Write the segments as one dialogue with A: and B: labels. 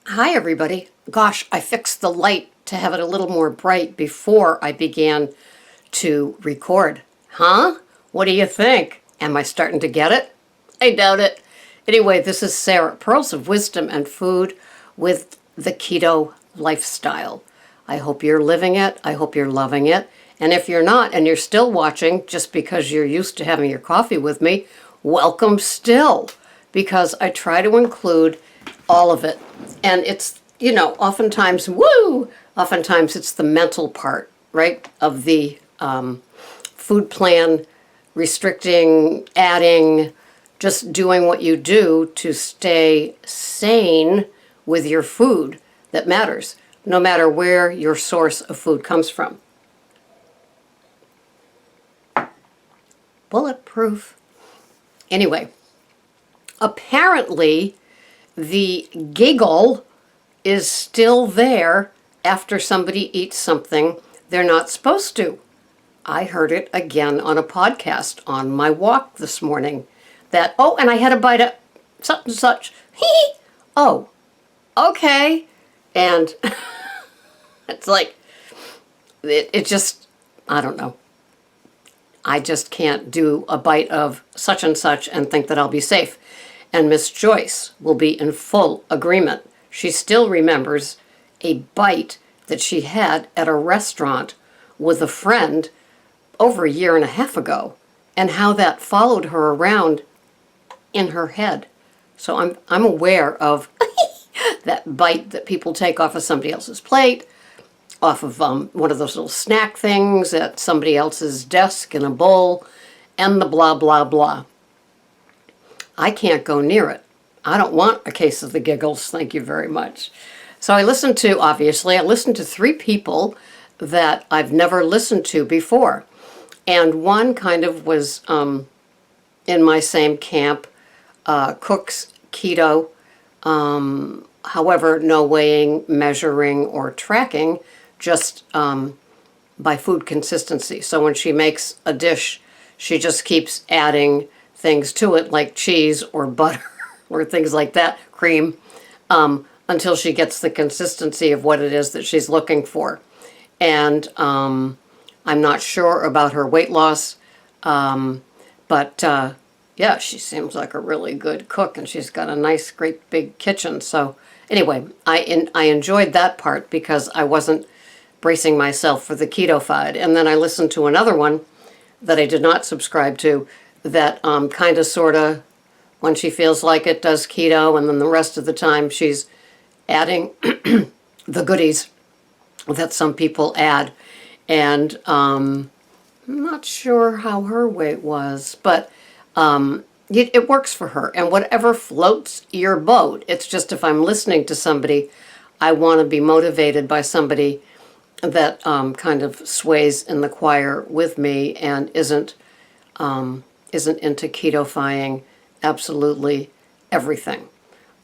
A: Hi, everybody. Gosh, I fixed the light to have it a little more bright before I began to record. Huh? What do you think? Am I starting to get it? I doubt it. Anyway, this is Sarah, Pearls of Wisdom and Food with the Keto Lifestyle. I hope you're living it. I hope you're loving it. And if you're not and you're still watching just because you're used to having your coffee with me, welcome still, because I try to include all of it. And it's, oftentimes, oftentimes it's the mental part, right, of the food plan, restricting, adding, just doing what you do to stay sane with your food that matters, no matter where your source of food comes from. Bulletproof. Anyway, apparently the giggle is still there after somebody eats something they're not supposed to. I heard it again on a podcast on my walk this morning that, and I had a bite of such and such. Hee. Oh, okay. And it's like, it just, I don't know. I just can't do a bite of such and such and think that I'll be safe. And Miss Joyce will be in full agreement. She still remembers a bite that she had at a restaurant with a friend over a year and a half ago, and how that followed her around in her head. So I'm aware of that bite that people take off of somebody else's plate, off of one of those little snack things at somebody else's desk in a bowl, and the blah, blah, blah. I can't go near it. I don't want a case of the giggles, thank you very much. So I listened to 3 people that I've never listened to before. And one kind of was in my same camp, cooks keto, however, no weighing, measuring, or tracking, just by food consistency. So when she makes a dish, she just keeps adding things to it like cheese or butter or things like that, cream, until she gets the consistency of what it is that she's looking for. And I'm not sure about her weight loss, but yeah, she seems like a really good cook, and she's got a nice, great big kitchen. So anyway, I enjoyed that part because I wasn't bracing myself for the keto fad. And then I listened to another one that I did not subscribe to that kind of, sort of, when she feels like it, does keto, and then the rest of the time she's adding the goodies that some people add. And I'm not sure how her weight was, but it works for her. And whatever floats your boat, it's just, if I'm listening to somebody, I want to be motivated by somebody that kind of sways in the choir with me and isn't into keto-fying absolutely everything.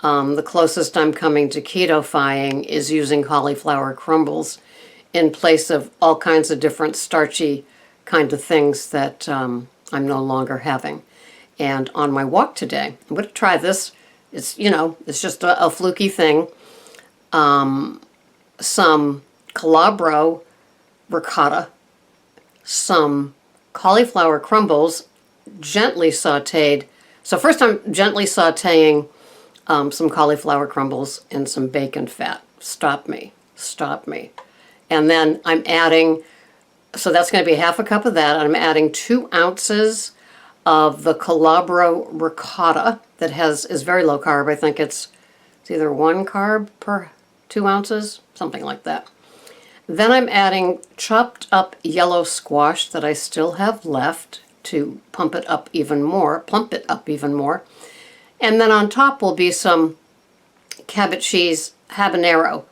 A: The closest I'm coming to keto-fying is using cauliflower crumbles in place of all kinds of different starchy kind of things that I'm no longer having. And on my walk today, I'm going to try this. It's just a fluky thing. Some calabro ricotta, some cauliflower crumbles, gently sautéed. So first I'm gently sautéing some cauliflower crumbles in some bacon fat. Stop me. And then I'm adding, so that's going to be half a cup of that. I'm adding 2 ounces of the calabro ricotta that is very low carb. I think it's either 1 carb per 2 ounces, something like that. Then I'm adding chopped up yellow squash that I still have left to plump it up even more. And then on top will be some Cabot cheese habanero,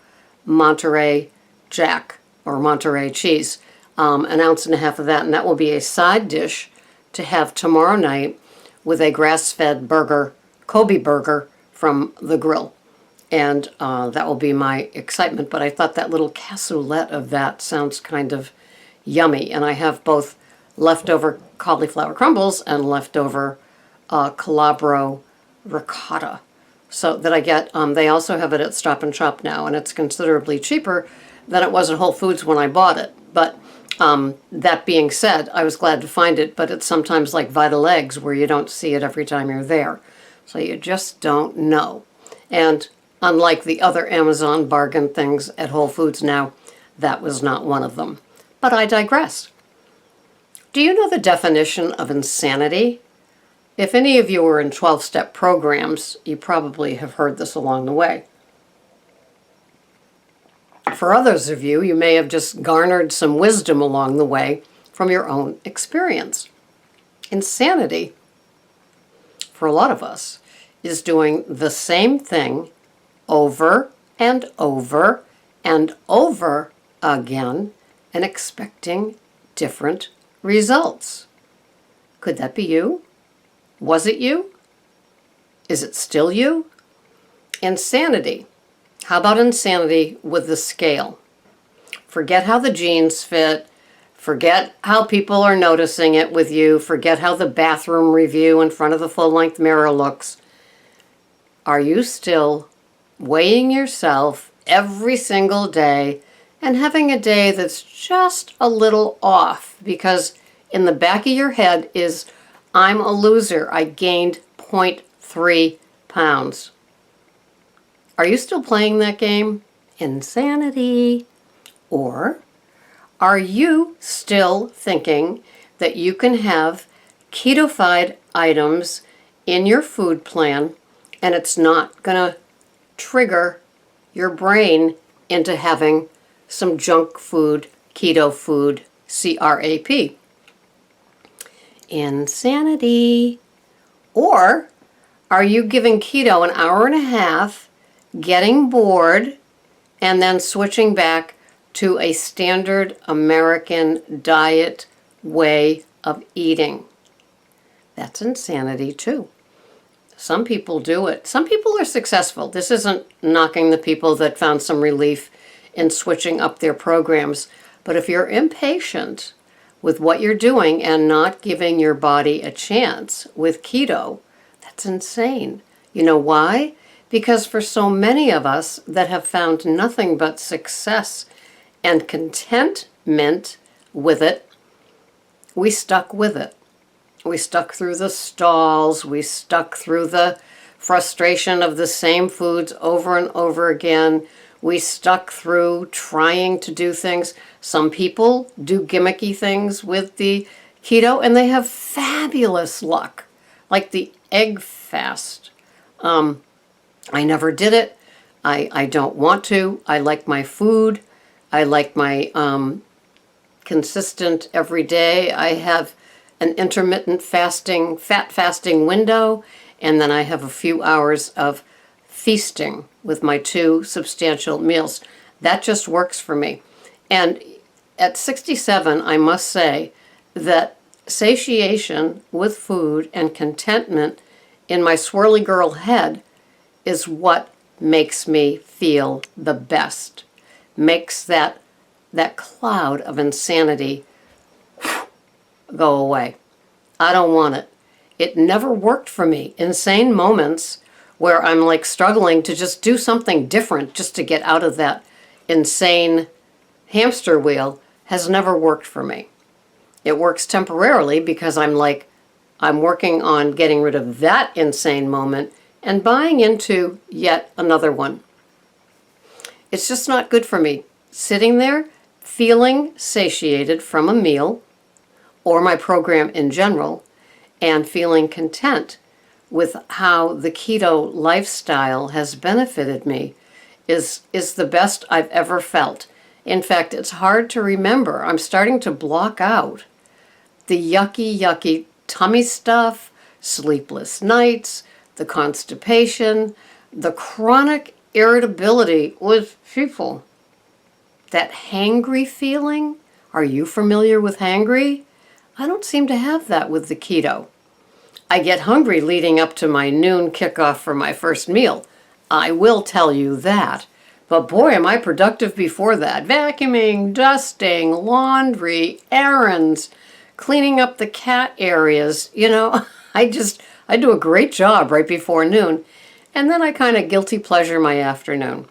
A: Monterey Jack, or Monterey cheese, 1.5 ounces of that, and that will be a side dish to have tomorrow night with a grass-fed burger, Kobe burger from the grill. And that will be my excitement. But I thought that little cassoulet of that sounds kind of yummy. And I have both leftover cauliflower crumbles and leftover calabro ricotta. So that I get, they also have it at Stop and Shop now, and it's considerably cheaper than it was at Whole Foods when I bought it. But that being said, I was glad to find it, but it's sometimes like Vital Eggs where you don't see it every time you're there. So you just don't know. And unlike the other Amazon bargain things at Whole Foods now, that was not one of them. But I digress. Do you know the definition of insanity? If any of you were in 12-step programs, you probably have heard this along the way. For others of you, you may have just garnered some wisdom along the way from your own experience. Insanity, for a lot of us, is doing the same thing over and over and over again and expecting different results. Could that be you? Was it you? Is it still you? Insanity. How about insanity with the scale? Forget how the jeans fit. Forget how people are noticing it with you. Forget how the bathroom review in front of the full-length mirror looks. Are you still weighing yourself every single day and having a day that's just a little off because in the back of your head is, I'm a loser. I gained 0.3 pounds. Are you still playing that game? Insanity. Or are you still thinking that you can have keto-fied items in your food plan and it's not going to trigger your brain into having some junk food, keto food, CRAP? Insanity. Or are you giving keto an hour and a half, getting bored, and then switching back to a standard American diet way of eating? That's insanity too. Some people do it. Some people are successful. This isn't knocking the people that found some relief in switching up their programs. But if you're impatient with what you're doing and not giving your body a chance with keto, that's insane. You know why? Because for so many of us that have found nothing but success and contentment with it, we stuck with it. We stuck through the stalls. We stuck through the frustration of the same foods over and over again. We stuck through trying to do things. Some people do gimmicky things with the keto, and they have fabulous luck, like the egg fast. I never did it. I don't want to. I like my food. I like my consistent every day. I have an intermittent fasting, fat fasting window, and then I have a few hours of feasting with my 2 substantial meals. That just works for me. And at 67, I must say that satiation with food and contentment in my swirly girl head is what makes me feel the best. Makes that cloud of insanity go away. I don't want it. It never worked for me. Insane moments where I'm like struggling to just do something different just to get out of that insane hamster wheel has never worked for me. It works temporarily because I'm working on getting rid of that insane moment and buying into yet another one. It's just not good for me. Sitting there, feeling satiated from a meal, or my program in general, and feeling content with how the keto lifestyle has benefited me is the best I've ever felt. In fact, it's hard to remember. I'm starting to block out the yucky tummy stuff, sleepless nights, the constipation, the chronic irritability with people. That hangry feeling, are you familiar with hangry? I don't seem to have that with the keto. I get hungry leading up to my noon kickoff for my first meal. I will tell you that. But boy, am I productive before that. Vacuuming, dusting, laundry, errands, cleaning up the cat areas. You know, I do a great job right before noon. And then I kind of guilty pleasure my afternoon.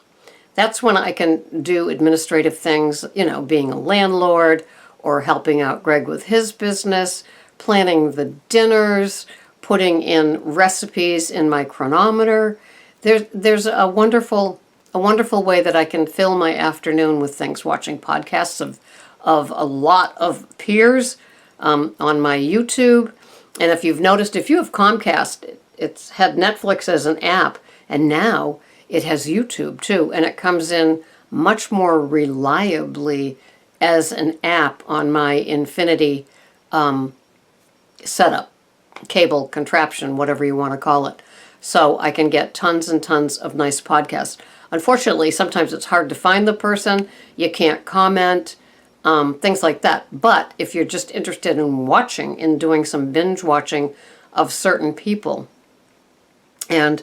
A: That's when I can do administrative things, being a landlord or helping out Greg with his business, planning the dinners, putting in recipes in my chronometer. There's a wonderful way that I can fill my afternoon with things, watching podcasts of a lot of peers on my YouTube. And if you've noticed, if you have Comcast, it's had Netflix as an app, and now it has YouTube too, and it comes in much more reliably as an app on my Infinity setup, cable contraption, whatever you want to call it. So I can get tons and tons of nice podcasts. Unfortunately, sometimes it's hard to find the person. You can't comment, things like that. But if you're just interested in watching, in doing some binge watching of certain people, and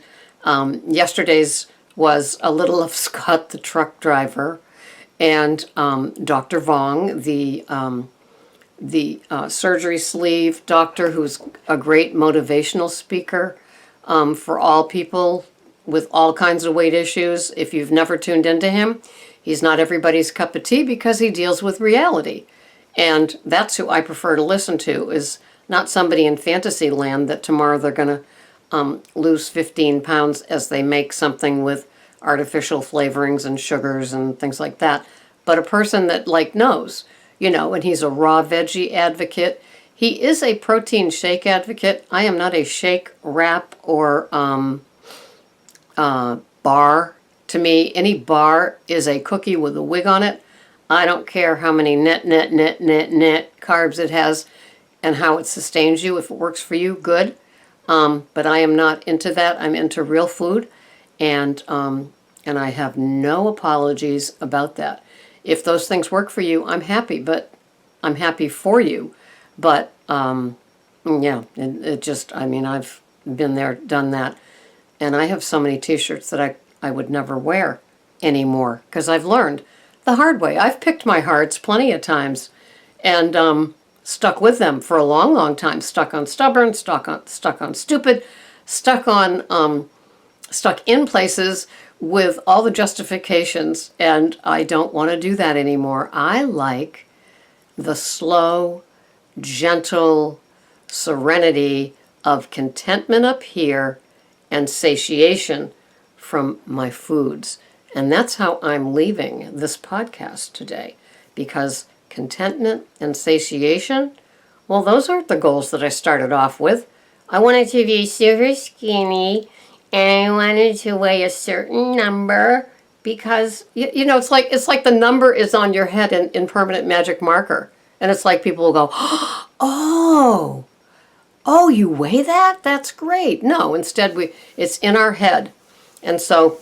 A: yesterday's was a little of Scott the truck driver, and Dr. Vong, the surgery sleeve doctor, who's a great motivational speaker for all people with all kinds of weight issues. If you've never tuned into him, he's not everybody's cup of tea because he deals with reality. And that's who I prefer to listen to, is not somebody in fantasy land that tomorrow they're going to lose 15 pounds as they make something with artificial flavorings and sugars and things like that, but a person that knows, and he's a raw veggie advocate. He is a protein shake advocate. I am not a shake, wrap, or bar. To me, any bar is a cookie with a wig on it. I don't care how many net carbs it has and how it sustains you. If it works for you, good. But I am not into that. I'm into real food, and I have no apologies about that. If those things work for you, I'm happy. But I'm happy for you. But yeah, it just, I've been there, done that, and I have so many T-shirts that I would never wear anymore because I've learned the hard way. I've picked my hearts plenty of times, and stuck with them for a long time. Stuck on stubborn, stuck on stupid, stuck in places with all the justifications, and I don't want to do that anymore. I like the slow, gentle serenity of contentment up here and satiation from my foods. And that's how I'm leaving this podcast today, because contentment and satiation, well, those aren't the goals that I started off with. I wanted to be super skinny, and I wanted to weigh a certain number, because it's like the number is on your head in permanent magic marker, and it's like people will go, oh, you weigh that? That's great. No, instead it's in our head. And so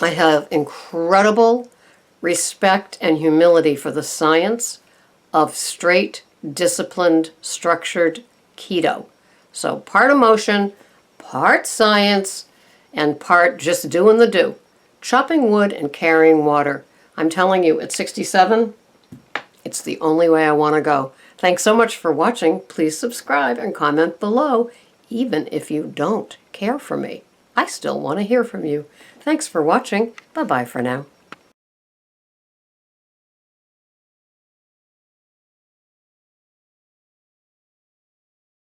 A: I have incredible respect and humility for the science of straight, disciplined, structured keto. So part emotion, part science, and part just doing the do. Chopping wood and carrying water. I'm telling you, at 67, it's the only way I want to go. Thanks so much for watching. Please subscribe and comment below, even if you don't care for me. I still want to hear from you. Thanks for watching. Bye-bye for now.